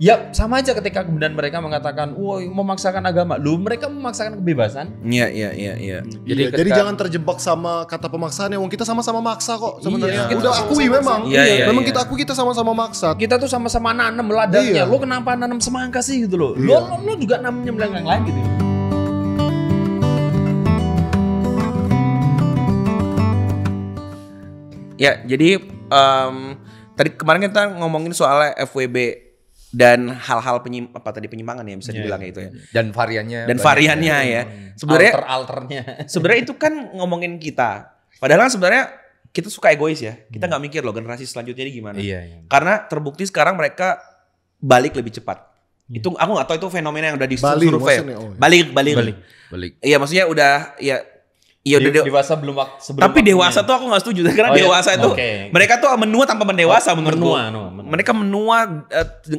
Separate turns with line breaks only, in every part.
Ya sama aja ketika kemudian mereka mengatakan, woi memaksakan agama. Lu mereka memaksakan kebebasan.
Iya.
Jadi jangan terjebak sama kata pemaksaan ya. Wong kita sama-sama maksa kok sebenarnya. Udah akui memang. Memang kita akui kita sama-sama maksa.
Kita tuh sama-sama nanam ladangnya. Lo kenapa nanam semangka sih gitu loh? Lo juga nanamnya yang lain gitu.
Ya, jadi tadi kemarin kita ngomongin soal FWB dan hal-hal penyimpangan ya bisa dibilang itu ya.
Dan variannya
ya. Sebenarnya
alternya.
Sebenarnya itu kan ngomongin kita. Padahal kan sebenarnya kita suka egois ya. Kita nggak mikir loh generasi selanjutnya ini gimana.
Iya.
Karena terbukti sekarang mereka balik lebih cepat. Itu aku nggak tahu itu fenomena yang udah disurvei. Balik. Iya, maksudnya udah Iya udah
dewasa belum sebelum.
Tapi dewasa tuh aku nggak setuju karena dewasa itu mereka tuh menua tanpa mendewasa menurut gua. Mereka menua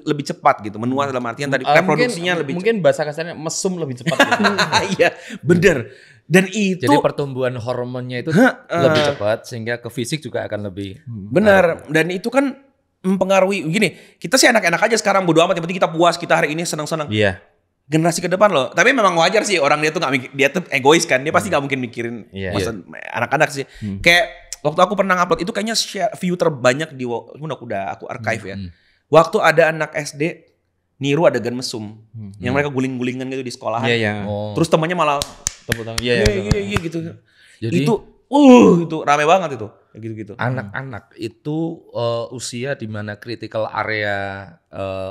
lebih cepat gitu. Menua dalam artian tadi reproduksinya lebih
mungkin bahasa kasarnya mesum lebih cepat gitu.
Iya, bener. Dan itu
jadi pertumbuhan hormonnya itu lebih cepat sehingga ke fisik juga akan lebih
benar. Dan itu kan mempengaruhi gini. Kita sih enak-enak aja sekarang bodo amat yang penting kita puas, kita hari ini senang-senang.
Iya.
Generasi ke depan loh, tapi memang wajar sih orang dia tuh nggak mikir, dia tuh egois kan, dia pasti nggak mungkin mikirin anak-anak sih. Kayak waktu aku pernah ngupload itu kayaknya view terbanyak di udah aku archive ya. Waktu ada anak SD niru adegan mesum, yang mereka guling-gulingan gitu di sekolahan. Terus temannya malah tepuk tangan. Iya gitu. Jadi itu rame banget itu. Gitu-gitu.
Anak-anak itu usia di mana critical area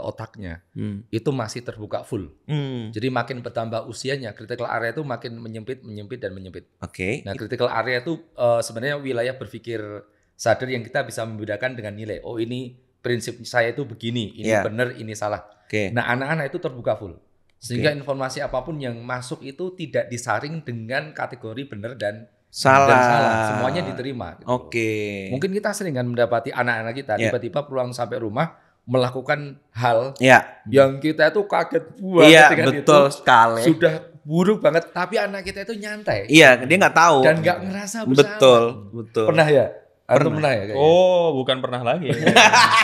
otaknya itu masih terbuka full. Jadi makin bertambah usianya, critical area itu makin menyempit.
Oke.
Nah, critical area itu sebenarnya wilayah berpikir sadar yang kita bisa membedakan dengan nilai. Oh, ini prinsip saya itu begini, ini benar, ini salah. Nah, anak-anak itu terbuka full. Sehingga informasi apapun yang masuk itu tidak disaring dengan kategori benar dan salah, semuanya diterima. Gitu. Mungkin kita sering kan mendapati anak-anak kita tiba-tiba pulang sampai rumah melakukan hal yang kita itu kaget banget dengan
betul
itu.
Sekali.
Sudah buruk banget, tapi anak kita itu nyantai.
Iya, dia nggak tahu
dan nggak ngerasa bersalah.
Betul.
Pernah ya? Pernah ya? Kayaknya.
Oh, bukan pernah lagi.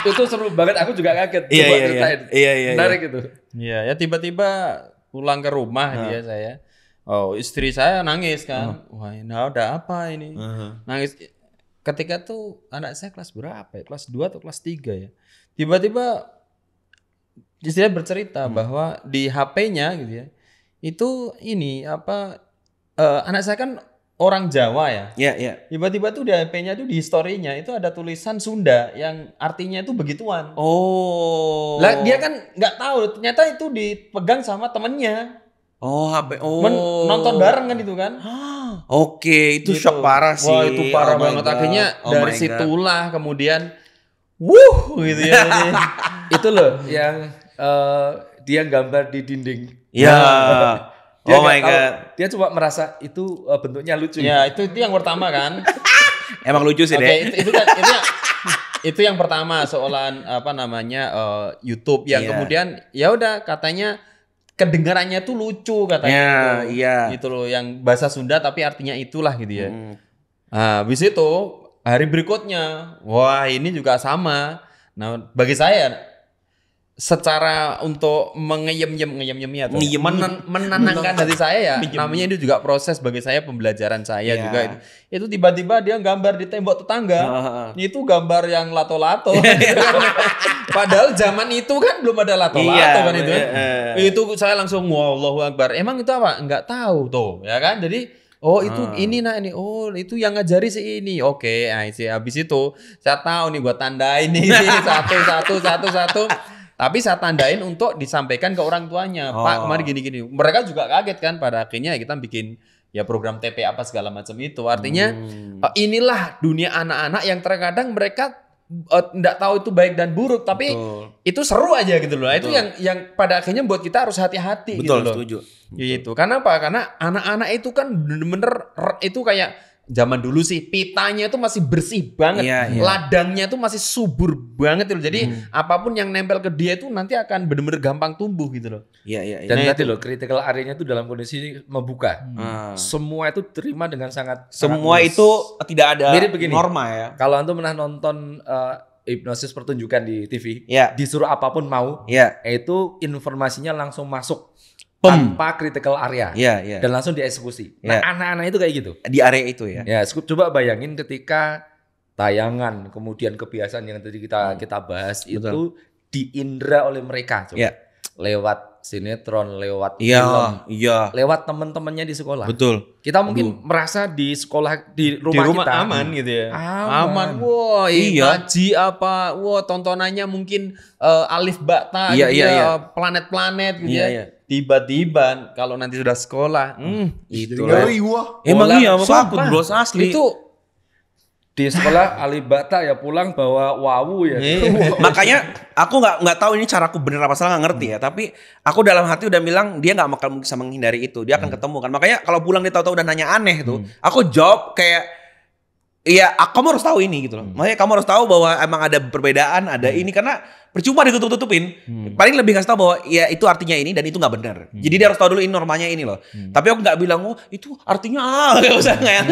Itu seru banget. Aku juga kaget. Coba ceritain.
Iya.
Menarik itu.
Iya, ya tiba-tiba pulang ke rumah saya. Oh, istri saya nangis kan. Wah, nah udah apa ini? Nangis. Ketika tuh anak saya kelas berapa ya? Kelas 2 atau kelas 3 ya. Tiba-tiba istri saya bercerita bahwa di HP-nya gitu ya. Itu ini anak saya kan orang Jawa ya.
Iya.
Tiba-tiba tuh di HP-nya tuh di story-nya itu ada tulisan Sunda yang artinya itu begituan.
Oh.
Lah dia kan nggak tahu ternyata itu dipegang sama temennya.
HP.
Nonton bareng kan itu kan.
Itu gitu. Shock parah sih.
Wah, itu parah banget. Akhirnya dari situlah kemudian gitu ya.
Itu loh yang dia gambar di dinding.
Iya. God.
Dia cuma merasa itu bentuknya lucu.
Ya, itu yang pertama kan.
Emang lucu sih deh.
Itu yang pertama soalan YouTube yang kemudian ya udah katanya kedengarannya tuh lucu katanya gitu loh, yang bahasa Sunda tapi artinya itulah gitu ya. Nah, habis itu hari berikutnya, wah ini juga sama. Nah, bagi saya secara untuk menenangkan hati saya ya, namanya itu juga proses bagi saya, pembelajaran saya juga itu tiba-tiba dia gambar di tembok tetangga, itu gambar yang lato-lato. Padahal zaman itu kan belum ada lato-lato kan itu. Itu saya langsung Allahu Akbar. Emang itu apa? Enggak tahu tuh, ya kan? Jadi itu ini itu yang ngajari si ini. Oke, nah habis itu saya tahu nih, gua tandain nih satu. Tapi saya tandain untuk disampaikan ke orang tuanya. Pak, kemarin gini-gini. Mereka juga kaget kan. Pada akhirnya kita bikin ya program TP apa segala macam itu. Artinya inilah dunia anak-anak yang terkadang mereka nggak tahu itu baik dan buruk. Tapi itu seru aja gitu loh. Itu yang pada akhirnya buat kita harus hati-hati gitu loh.
Setuju.
Gitu. Karena apa? Karena anak-anak itu kan bener-bener itu kayak zaman dulu sih pitanya itu masih bersih banget, ladangnya itu masih subur banget loh. Jadi apapun yang nempel ke dia itu nanti akan benar-benar gampang tumbuh gitu loh.
Dan tadi loh critical area-nya itu dalam kondisi membuka. Semua itu terima dengan sangat
semua itu tidak ada
mirip begini,
norma ya.
Kalau antum pernah nonton hipnosis pertunjukan di TV, disuruh apapun mau, itu informasinya langsung masuk tanpa critical area dan langsung dieksekusi. Nah, anak-anak itu kayak gitu.
Di area itu ya.
Ya, coba bayangin ketika tayangan, kemudian kebiasaan yang tadi kita bahas itu diindra oleh mereka, coba. Lewat sinetron, lewat film, lewat teman-temannya di sekolah.
Betul.
Kita mungkin merasa di sekolah, di rumah kita
aman gitu ya. Aman. Wah, ngaji apa? Wah, tontonannya mungkin alif bata planet-planet gitu ya. Tiba-tiba kalau nanti sudah sekolah,
itu ngeri wah.
Emang iya, aku bros asli.
Itu di sekolah alibata ya pulang bawa wawu ya.
Makanya aku nggak tahu ini caraku bener apa salah, nggak ngerti ya. Tapi aku dalam hati udah bilang dia nggak bakal bisa menghindari itu. Dia akan ketemu kan. Makanya kalau pulang dia tahu-tahu udah nanya aneh tuh. Aku jawab kayak, iya kamu harus tahu ini gitu loh. Makanya kamu harus tahu bahwa emang ada perbedaan, ada ini karena percuma ditutup-tutupin. Paling lebih kasih tahu bahwa ya itu artinya ini dan itu nggak benar. Jadi dia harus tahu dulu ini normanya ini loh. Tapi aku nggak bilang itu artinya nggak usah ya.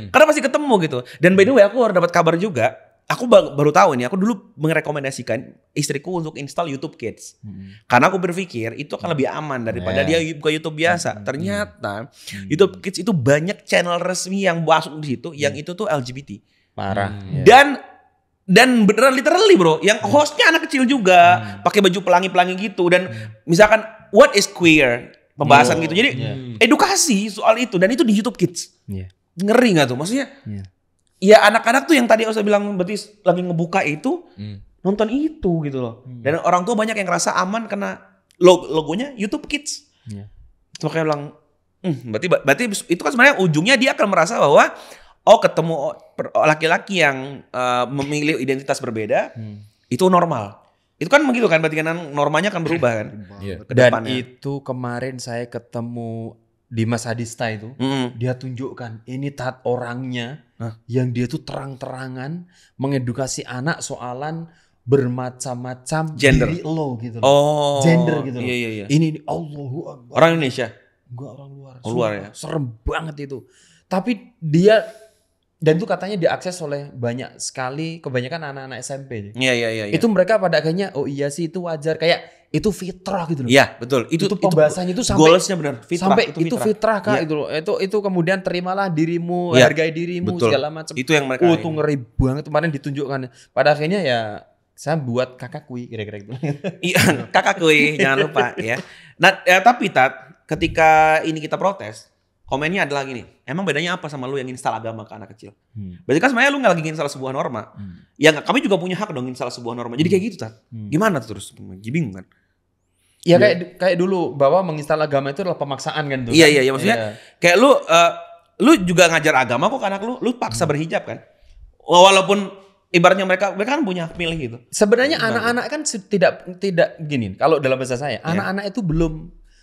Karena pasti ketemu gitu. Dan by the way aku harus dapat kabar juga. Aku baru tahu ini. Aku dulu merekomendasikan istriku untuk install YouTube Kids. Karena aku berpikir itu akan lebih aman daripada dia buka YouTube biasa. Ternyata YouTube Kids itu banyak channel resmi yang masuk di situ yang itu tuh LGBT.
Parah.
Dan beneran literally bro, yang hostnya anak kecil juga, pakai baju pelangi-pelangi gitu dan misalkan what is queer pembahasan gitu. Jadi edukasi soal itu dan itu di YouTube Kids. Ngeri nggak tuh? Maksudnya ya anak-anak tuh yang tadi saya bilang berarti lagi ngebuka itu nonton itu gitu loh. Dan orang tua banyak yang ngerasa aman karena logonya YouTube Kids. Itu kayak bilang, berarti itu kan sebenarnya ujungnya dia akan merasa bahwa ketemu laki-laki yang memilih identitas berbeda itu normal. Itu kan begitu kan, berarti kan normanya akan berubah kan.
Dan itu kemarin saya ketemu Dimas Adista itu, dia tunjukkan ini orangnya yang dia tuh terang-terangan mengedukasi anak soalan bermacam-macam diri lo gitu loh. Gender gitu loh.
Iya.
Ini Allahu Akbar.
Orang Indonesia?
Enggak, orang luar.
Luar ya.
Serem banget itu. Tapi dia dan itu katanya diakses oleh banyak sekali, kebanyakan anak-anak SMP.
Iya.
Itu mereka pada akhirnya, oh iya sih itu wajar. Kayak itu fitrah gitu loh.
Iya betul.
Itu pembahasannya itu sampai
goalsnya benar.
Sampai itu fitrah kak gitu loh. Itu kemudian terimalah dirimu, hargai dirimu, betul. Segala macam.
Itu yang mereka.
Itu ngeri banget kemarin ditunjukkan. Pada akhirnya ya saya buat kakak kui kira-kira gitu.
Iya kakak kui jangan lupa ya. Nah tapi ketika ini kita protes. Komennya adalah gini, emang bedanya apa sama lu yang install agama ke anak kecil? Berarti kan sebenarnya lu nggak lagi install sebuah norma. Ya kami juga punya hak dong install sebuah norma. Jadi kayak gitu Tat. Gimana tuh terus? Bingung kan?
Ya kayak dulu bahwa menginstal agama itu adalah pemaksaan kan tuh.
Iya maksudnya kayak lu juga ngajar agama kok ke anak lu paksa berhijab kan? Walaupun ibaratnya mereka kan punya hak milih gitu.
Sebenarnya anak-anak kan tidak gini. Kalau dalam bahasa saya, anak-anak itu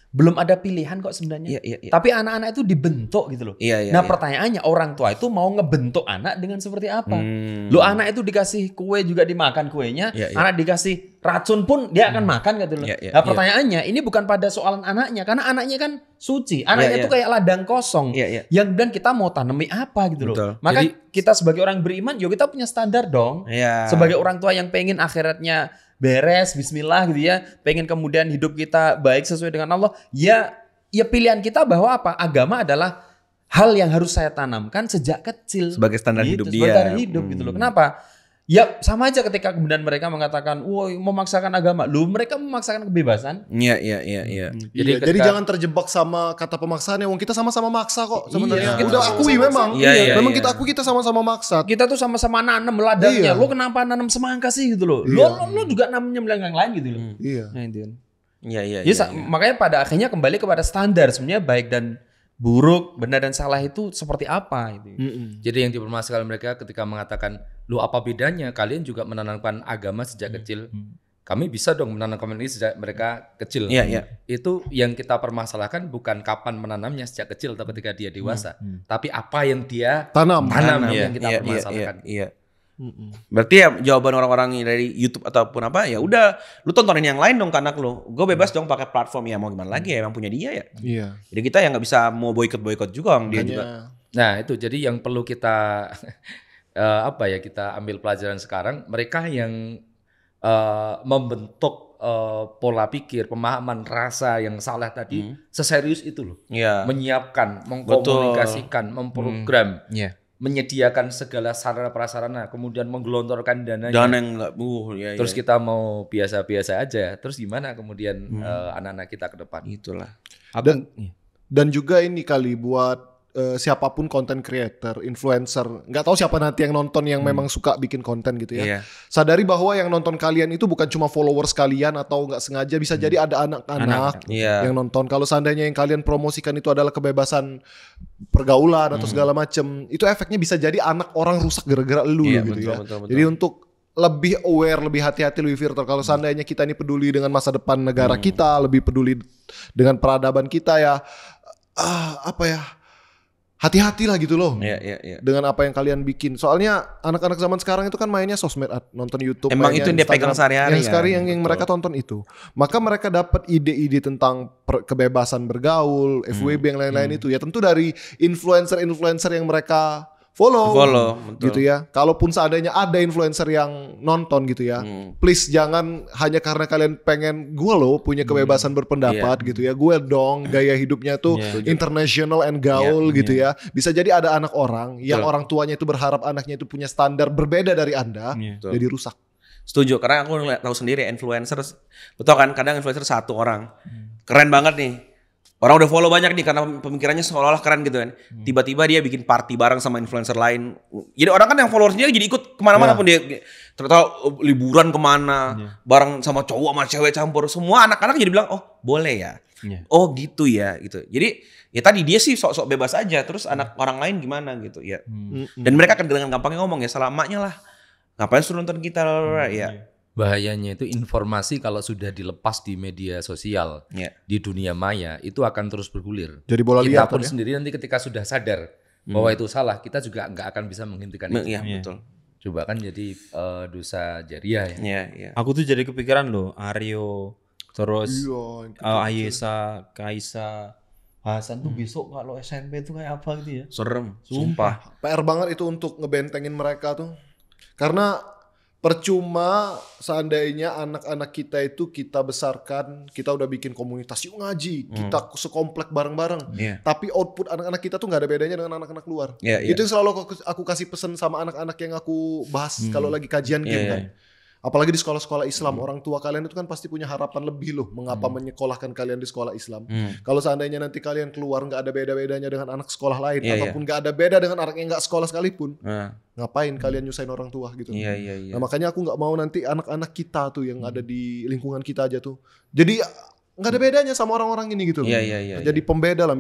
belum ada pilihan kok sebenarnya.
Iya.
Tapi anak-anak itu dibentuk gitu loh. Nah pertanyaannya orang tua itu mau ngebentuk anak dengan seperti apa? Lu anak itu dikasih kue juga dimakan kuenya, anak dikasih racun pun dia akan makan gitu loh. Nah pertanyaannya ini bukan pada soalan anaknya, karena anaknya kan suci. Anaknya itu kayak ladang kosong. Yang dan kita mau tanami apa gitu loh.
Betul.
Maka kita sebagai orang beriman, kita punya standar dong. Sebagai orang tua yang pengen akhiratnya beres, bismillah gitu ya, pengen kemudian hidup kita baik sesuai dengan Allah, ya pilihan kita bahwa apa? Agama adalah hal yang harus saya tanamkan sejak kecil.
Sebagai standar hidup dia.
Sebagai standar hidup gitu loh. Kenapa? Ya sama aja ketika kemudian mereka mengatakan, woi memaksakan agama. Lu mereka memaksakan kebebasan.
Iya.
Jadi jangan terjebak sama kata pemaksaan ya. Kita sama-sama maksa kok sebenarnya. Udah akui memang. Memang kita sama-sama maksa.
Kita tuh sama-sama nanam ladangnya. Lu kenapa nanam semangka sih gitu loh. Lu juga nanamnya yang lain gitu loh. Iya. Makanya pada akhirnya kembali kepada standar sebenarnya baik dan buruk, benar dan salah itu seperti apa gitu.
Jadi yang dipermasalahkan mereka ketika mengatakan, "Lu apa bedanya? Kalian juga menanamkan agama sejak kecil." Kami bisa dong menanamkan ini sejak mereka kecil. Itu yang kita permasalahkan bukan kapan menanamnya sejak kecil atau ketika dia dewasa, tapi apa yang dia tanam yang kita permasalahkan.
Berarti ya jawaban orang-orang dari YouTube ataupun apa ya udah lu tontonin yang lain dong ke anak lu. Gue bebas dong pakai platform ya mau gimana lagi ya emang punya dia ya. Jadi kita yang nggak bisa mau boikot juga dia juga.
Nah itu jadi yang perlu kita kita ambil pelajaran sekarang, mereka yang membentuk pola pikir, pemahaman, rasa yang salah tadi seserius itu loh. Menyiapkan, mengkomunikasikan, memprogram, menyediakan segala sarana prasarana, kemudian menggelontorkan dananya.
Dana yang enggak
terus kita mau biasa-biasa aja. Terus gimana kemudian anak-anak kita ke depan?
Itulah.
Dan juga ini kali buat siapapun content creator, influencer, nggak tahu siapa nanti yang nonton yang memang suka bikin konten gitu ya. Sadari bahwa yang nonton kalian itu bukan cuma followers kalian atau nggak sengaja, bisa jadi ada anak-anak yang nonton. Kalau seandainya yang kalian promosikan itu adalah kebebasan pergaulan atau segala macem, itu efeknya bisa jadi anak orang rusak gara-gara lu gitu ya. Betul. Jadi untuk lebih aware, lebih hati-hati, lebih filter. Kalau seandainya kita ini peduli dengan masa depan negara kita, lebih peduli dengan peradaban kita ya, hati-hati lah gitu loh dengan apa yang kalian bikin. Soalnya anak-anak zaman sekarang itu kan mainnya sosmed, nonton YouTube.
Emang itu yang dia pegang sehari-hari.
Yang mereka tonton itu. Maka mereka dapat ide-ide tentang kebebasan bergaul, FWB yang lain-lain itu. Ya tentu dari influencer-influencer yang mereka follow betul. Gitu ya. Kalaupun seandainya ada influencer yang nonton gitu ya, please jangan hanya karena kalian pengen gue loh punya kebebasan berpendapat gitu ya, gue dong gaya hidupnya tuh international and gaul gitu ya. Bisa jadi ada anak orang yang orang tuanya itu berharap anaknya itu punya standar berbeda dari Anda, jadi rusak.
Setuju, karena aku tahu sendiri influencer, betul kan, kadang influencer satu orang keren banget nih. Orang udah follow banyak nih karena pemikirannya seolah-olah keren gitu kan. Tiba-tiba dia bikin party bareng sama influencer lain. Jadi orang kan yang followersnya jadi ikut kemana-mana pun dia. Ternyata liburan kemana, bareng sama cowok sama cewek campur. Semua anak-anak jadi bilang, oh boleh ya. Oh gitu ya gitu. Jadi ya tadi dia sih sok-sok bebas aja. Terus anak orang lain gimana gitu ya. Dan mereka kan dengan gampangnya ngomong ya, salah emaknya lah. Ngapain suruh nonton kita ya.
Bahayanya itu informasi kalau sudah dilepas di media sosial, di dunia maya, itu akan terus bergulir.
Jadi bola liar.
Kita pun sendiri nanti ketika sudah sadar bahwa itu salah, kita juga nggak akan bisa menghentikan itu.
Iya, betul.
Coba kan jadi dosa jariah ya.
Aku tuh jadi kepikiran loh, Aryo, terus Ayesa, Kaisa, Hasan tuh besok kalau SMP tuh kayak apa gitu ya.
Serem, sumpah.
PR banget itu untuk ngebentengin mereka tuh. Karena percuma seandainya anak-anak kita itu kita besarkan, kita udah bikin komunitas yuk ngaji, kita sekomplek bareng-bareng. Tapi output anak-anak kita tuh nggak ada bedanya dengan anak-anak luar. Itu yang selalu aku kasih pesan sama anak-anak yang aku bahas kalau lagi kajian game kan. Apalagi di sekolah-sekolah Islam, orang tua kalian itu kan pasti punya harapan lebih loh mengapa menyekolahkan kalian di sekolah Islam. Kalau seandainya nanti kalian keluar nggak ada beda-bedanya dengan anak sekolah lain, ataupun nggak ada beda dengan anak yang nggak sekolah sekalipun, ngapain kalian nyusahin orang tua gitu. Nah makanya aku nggak mau nanti anak-anak kita tuh yang ada di lingkungan kita aja tuh, jadi nggak ada bedanya sama orang-orang ini gitu loh. Jadi pembeda lah,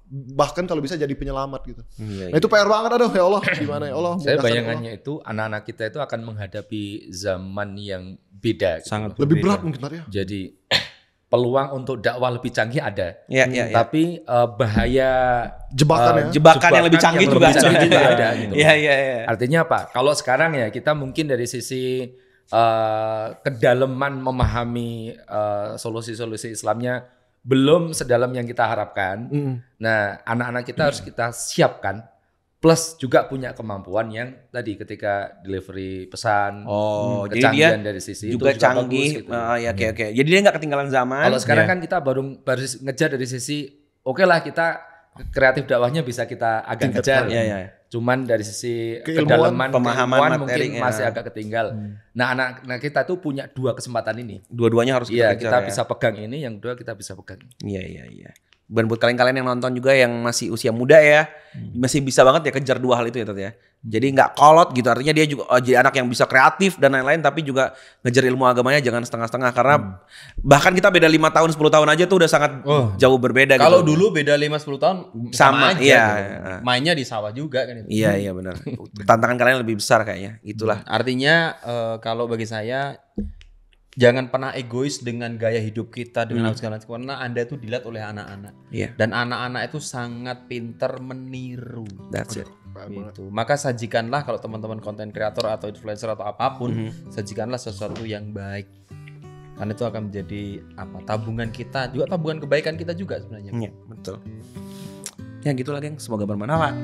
bahkan kalau bisa jadi penyelamat gitu. Nah itu PR banget, aduh ya Allah gimana ya Allah.
Saya bayangannya itu anak-anak kita itu akan menghadapi zaman yang beda gitu.
Sangat
lebih berat mungkin ya.
Jadi peluang untuk dakwah lebih canggih ada. Tapi bahaya
jebakan yang lebih canggih juga
ada gitu.
Iya.
Artinya apa? Kalau sekarang ya kita mungkin dari sisi kedalaman memahami solusi-solusi Islamnya belum sedalam yang kita harapkan. Nah, anak-anak kita harus kita siapkan, plus juga punya kemampuan yang tadi ketika delivery pesan, kecanggihan dari sisi
juga
itu juga
canggih.
Bagus, gitu.
Oke. Jadi dia nggak ketinggalan zaman.
Kalau sekarang kan kita baru ngejar dari sisi, oke lah kita kreatif dakwahnya bisa kita agak ngejar. Cuman dari sisi kedalaman
pemahaman
mungkin masih agak ketinggal. Nah, anak-anak kita tuh punya dua kesempatan ini.
Dua-duanya harus kita kejar,
kita bisa pegang ini, yang dua kita bisa pegang.
Iya. Dan buat kalian-kalian yang nonton juga yang masih usia muda ya, masih bisa banget ya kejar dua hal itu ya Tat ya. Jadi nggak kolot gitu, artinya dia juga jadi anak yang bisa kreatif dan lain-lain, tapi juga ngejar ilmu agamanya jangan setengah-setengah, karena bahkan kita beda 5 tahun 10 tahun aja tuh udah sangat jauh berbeda.
Kalau
gitu.
Dulu beda 5-10 tahun sama aja. Gitu. Mainnya di sawah juga kan itu.
Iya benar. Tantangan kalian lebih besar kayaknya. Itulah.
Artinya kalau bagi saya jangan pernah egois dengan gaya hidup kita, dengan segala macam, karena Anda itu dilihat oleh anak-anak. Dan anak-anak itu sangat pintar meniru.
That's it.
Gitu. Maka sajikanlah, kalau teman-teman konten kreator atau influencer atau apapun, sajikanlah sesuatu yang baik. Karena itu akan menjadi tabungan kita, juga tabungan kebaikan kita juga sebenarnya.
Iya, betul. Ya gitulah geng, semoga bermanfaat.